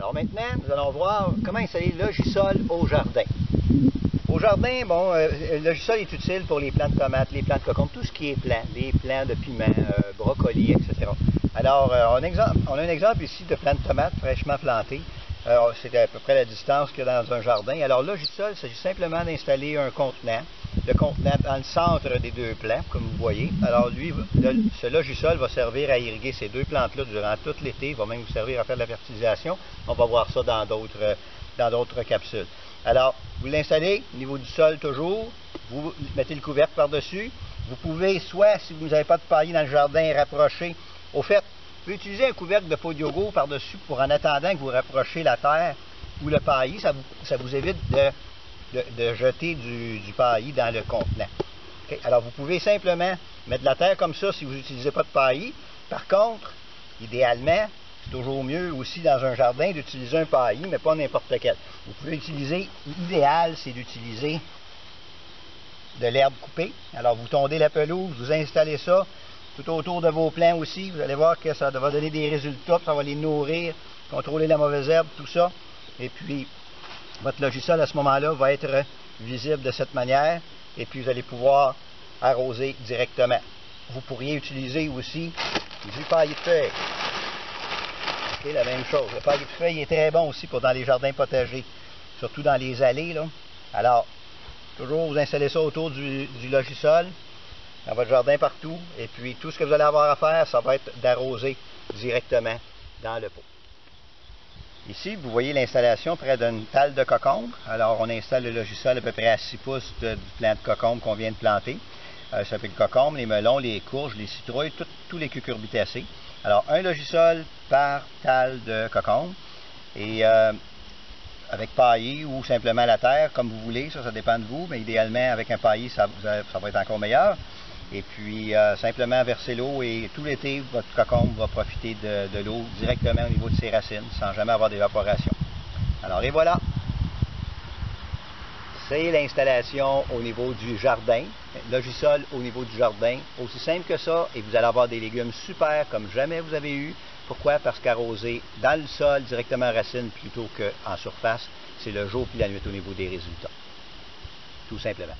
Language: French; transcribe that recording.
Alors maintenant, nous allons voir comment installer le Logisol au jardin. Au jardin, bon, le Logisol est utile pour les plants de tomates, les plants de cocombes, tout ce qui est plant, les plants de piment, brocolis, etc. Alors, on a un exemple ici de plants de tomates fraîchement plantés. C'est à peu près la distance qu'il y a dans un jardin. Alors, Logisol, il s'agit simplement d'installer un contenant. Le contenant dans le centre des deux plants, comme vous voyez. Alors, lui, ce Logisol va servir à irriguer ces deux plantes-là durant tout l'été. Il va même vous servir à faire de la fertilisation. On va voir ça dans d'autres capsules. Alors, vous l'installez au niveau du sol toujours. Vous mettez le couvercle par-dessus. Vous pouvez, soit, si vous n'avez pas de paillis dans le jardin, rapprocher. Au fait, vous pouvez utiliser un couvercle de pot de yogourt par-dessus pour, en attendant que vous rapprochez la terre ou le paillis, ça vous évite de jeter du paillis dans le contenant. Okay? Alors, vous pouvez simplement mettre de la terre comme ça si vous n'utilisez pas de paillis. Par contre, idéalement, c'est toujours mieux aussi dans un jardin d'utiliser un paillis, mais pas n'importe quel. Vous pouvez utiliser, l'idéal, c'est d'utiliser de l'herbe coupée. Alors, vous tondez la pelouse, vous installez ça tout autour de vos plants aussi. Vous allez voir que ça va donner des résultats, ça va les nourrir, contrôler la mauvaise herbe, tout ça. Et puis, votre Logisol à ce moment-là va être visible de cette manière. Et puis, vous allez pouvoir arroser directement. Vous pourriez utiliser aussi du paillis de feuilles. Okay, la même chose. Le paillis de feuilles est très bon aussi pour dans les jardins potagers, surtout dans les allées, là. Alors, toujours vous installez ça autour du Logisol, dans votre jardin partout, et puis tout ce que vous allez avoir à faire, ça va être d'arroser directement dans le pot. Ici, vous voyez l'installation près d'une talle de cocombe. Alors, on installe le Logisol à peu près à 6 pouces du plant de cocombe qu'on vient de planter. Ça fait le cocombe, les melons, les courges, les citrouilles, tous les cucurbitacées. Alors, un Logisol par talle de cocombe. Et avec paillis ou simplement la terre, comme vous voulez, ça dépend de vous, mais idéalement, avec un paillis, ça va être encore meilleur. Et puis, simplement verser l'eau et tout l'été, votre cocombe va profiter de l'eau directement au niveau de ses racines, sans jamais avoir d'évaporation. Alors, et voilà! C'est l'installation au niveau du jardin, Logisol au niveau du jardin, aussi simple que ça, et vous allez avoir des légumes super comme jamais vous avez eu. Pourquoi? Parce qu'arroser dans le sol, directement en racine, plutôt qu'en surface, c'est le jour puis la nuit au niveau des résultats. Tout simplement.